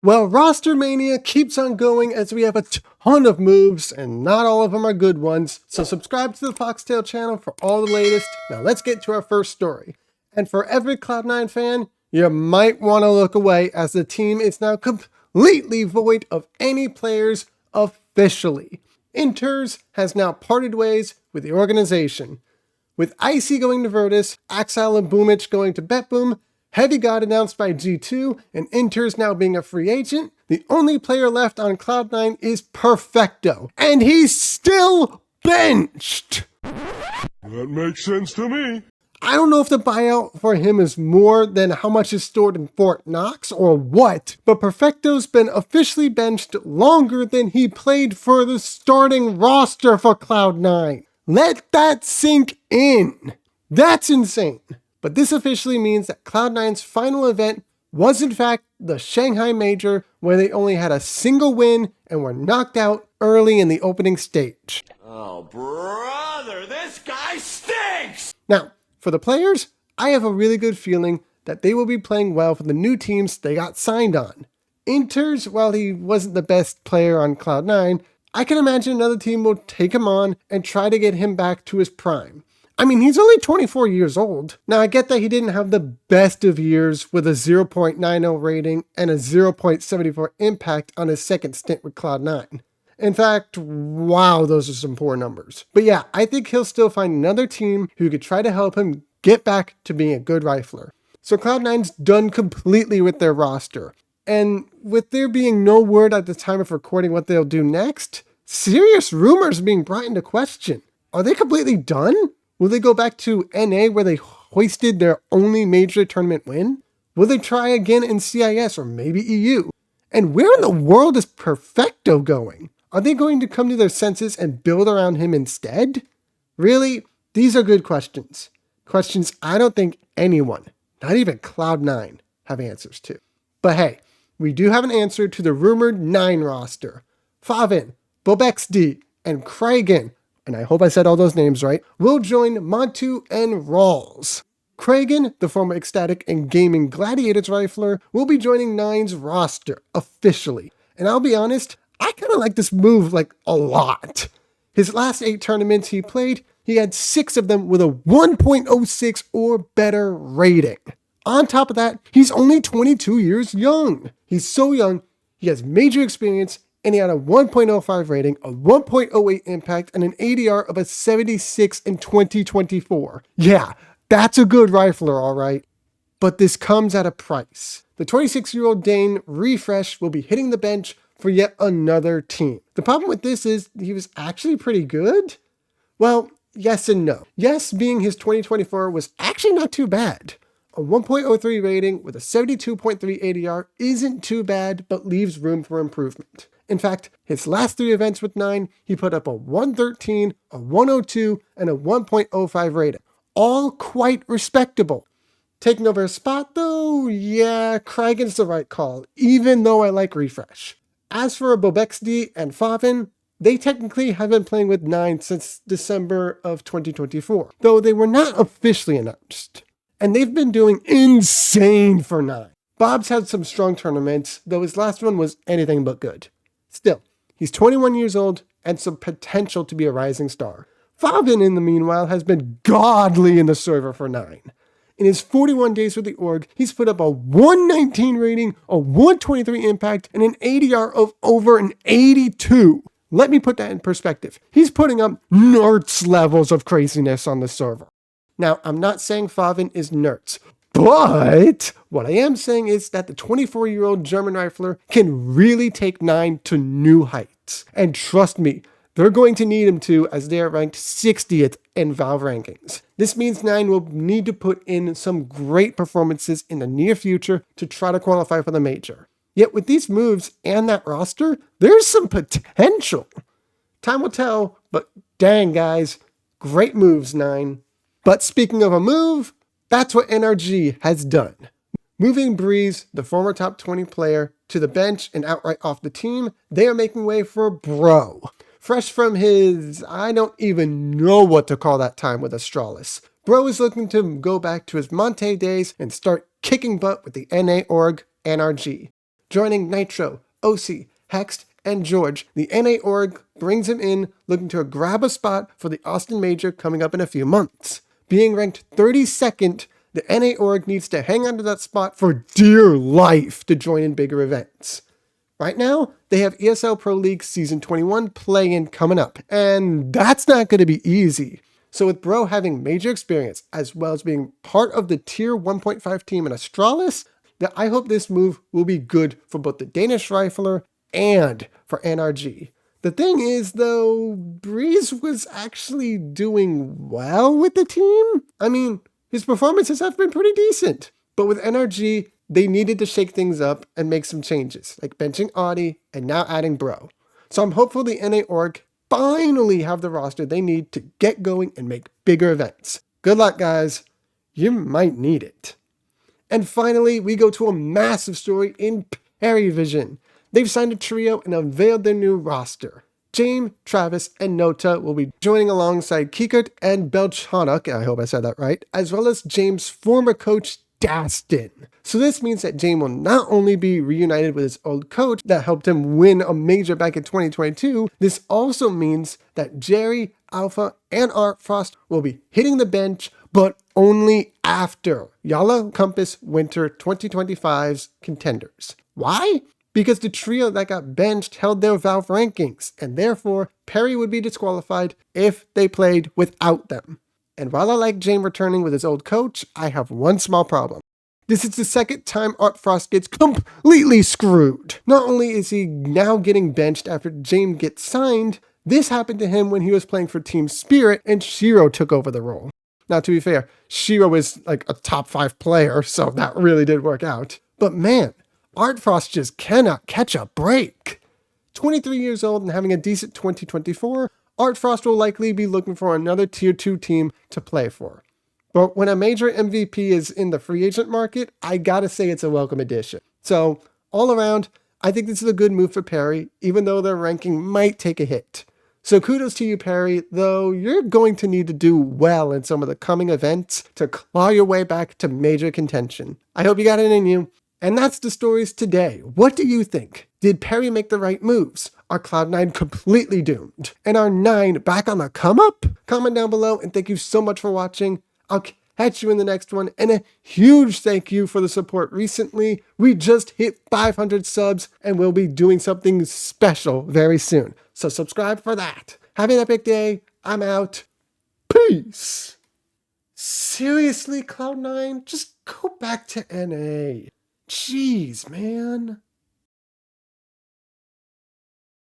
Well, roster mania keeps on going as we have a ton of moves, and not all of them are good ones. So subscribe to the FoxTail channel for all the latest. Now let's get to our first story. And for every Cloud9 fan, you might want to look away as the team is now completely void of any players officially. Inters has now parted ways with the organization. With Icy going to Virtus, Axile and Boomich going to BetBoom, Heavy got announced by G2, and Inters now being a free agent, the only player left on Cloud9 is Perfecto, and he's still benched! That makes sense to me. I don't know if the buyout for him is more than how much is stored in Fort Knox or what, but Perfecto's been officially benched longer than he played for the starting roster for Cloud9. Let that sink in. That's insane. But this officially means that Cloud9's final event was in fact the Shanghai Major, where they only had a single win and were knocked out early in the opening stage. Oh, brother, this guy stinks! Now, for the players, I have a really good feeling that they will be playing well for the new teams they got signed on. Inters, while he wasn't the best player on Cloud9, I can imagine another team will take him on and try to get him back to his prime. I mean, he's only 24 years old. Now, I get that he didn't have the best of years with a 0.90 rating and a 0.74 impact on his second stint with Cloud9. In fact, wow, those are some poor numbers. But yeah, I think he'll still find another team who could try to help him get back to being a good rifler. So Cloud9's done completely with their roster. And with there being no word at the time of recording what they'll do next, serious rumors being brought into question. Are they completely done? Will they go back to NA where they hoisted their only major tournament win? Will they try again in CIS or maybe EU? And where in the world is Perfecto going? Are they going to come to their senses and build around him instead? Really? These are good questions. Questions I don't think anyone, not even Cloud9, have answers to. But hey, we do have an answer to the rumored 9 roster. Favin, Bobexd, and Kragan, and I hope I said all those names right, will join Montu and Rawls. Kragan, the former Ecstatic and Gaming Gladiators rifler, will be joining 9's roster officially. And I'll be honest, I kind of like this move a lot. His last 8 tournaments he played, he had 6 of them with a 1.06 or better rating. On top of that, he's only 22 years young. He's so young, he has major experience, and he had a 1.05 rating, a 1.08 impact, and an ADR of a 76 in 2024. Yeah, that's a good rifler, all right. But this comes at a price. The 26-year-old Dane refresh will be hitting the bench for yet another team. The problem with this is he was actually pretty good. Well, yes and no. Yes, being his 2024 was actually not too bad. A 1.03 rating with a 72.3 ADR isn't too bad, but leaves room for improvement. In fact, his last 3 events with 9, he put up a 113, a 102, and a 1.05 rating. All quite respectable. Taking over his spot though, yeah, Kragan's the right call, even though I like refresh. As for Bobexd and Favin, they technically have been playing with 9 since December of 2024, though they were not officially announced. And they've been doing insane for 9. Bob's had some strong tournaments, though his last one was anything but good. Still, he's 21 years old and some potential to be a rising star. Favin, in the meanwhile, has been godly in the server for 9. In his 41 days with the org, he's put up a 119 rating, a 123 impact, and an ADR of over an 82. Let me put that in perspective. He's putting up nerds levels of craziness on the server. Now, I'm not saying Favin is nerds, but what I am saying is that the 24-year-old German rifler can really take 9 to new heights. And trust me, they're going to need him to, as they are ranked 60th in Valve rankings. This means 9 will need to put in some great performances in the near future to try to qualify for the major. Yet with these moves and that roster, there's some potential. Time will tell, but dang guys, great moves 9. But speaking of a move, that's what NRG has done. Moving Breeze, the former top 20 player, to the bench and outright off the team, they are making way for Bro. Fresh from his, I don't even know what to call that time with Astralis. Bro is looking to go back to his Monte days and start kicking butt with the NA org NRG. joining Nitro, OC, Hext, and George. The NA org brings him in, looking to grab a spot for the Austin Major coming up in a few months. Being ranked 32nd, the NA org needs to hang on to that spot for dear life to join in bigger events. Right now, they have ESL Pro League Season 21 play-in coming up, and that's not going to be easy. So with Bro having major experience, as well as being part of the Tier 1.5 team in Astralis, I hope this move will be good for both the Danish Rifler and for NRG. The thing is, though, Breeze was actually doing well with the team. I mean, his performances have been pretty decent. But with NRG, they needed to shake things up and make some changes, like benching Audi and now adding Bro. So I'm hopeful the NA org finally have the roster they need to get going and make bigger events. Good luck, guys. You might need it. And finally, we go to a massive story in Parivision. They've signed a trio and unveiled their new roster. James, Travis, and Nota will be joining alongside Kikert and Belchanuk, I hope I said that right, as well as James' former coach, Dastin. So this means that James will not only be reunited with his old coach that helped him win a major back in 2022, this also means that Jerry, Alpha, and Art Frost will be hitting the bench, but only after Yala Compass Winter 2025's contenders. Why? Because the trio that got benched held their Valve rankings, and therefore Pari would be disqualified if they played without them. And while I like James returning with his old coach, I have one small problem. This is the second time Art Frost gets completely screwed. Not only is he now getting benched after James gets signed, this happened to him when he was playing for Team Spirit and Shiro took over the role. Now, to be fair, Shiro is like a top 5 player, so that really did work out. But man, Art Frost just cannot catch a break. 23 years old and having a decent 2024, Art Frost will likely be looking for another Tier 2 team to play for. But when a major MVP is in the free agent market, I gotta say it's a welcome addition. So, all around, I think this is a good move for Pari, even though their ranking might take a hit. So kudos to you, Pari, though you're going to need to do well in some of the coming events to claw your way back to major contention. I hope you got it in you. And that's the stories today. What do you think? Did Pari make the right moves? Are Cloud9 completely doomed? And are 9 back on the come up? Comment down below and thank you so much for watching. I'll catch you in the next one. And a huge thank you for the support recently. We just hit 500 subs and we'll be doing something special very soon. So subscribe for that. Have an epic day. I'm out. Peace. Seriously, Cloud9? Just go back to NA. Jeez, man.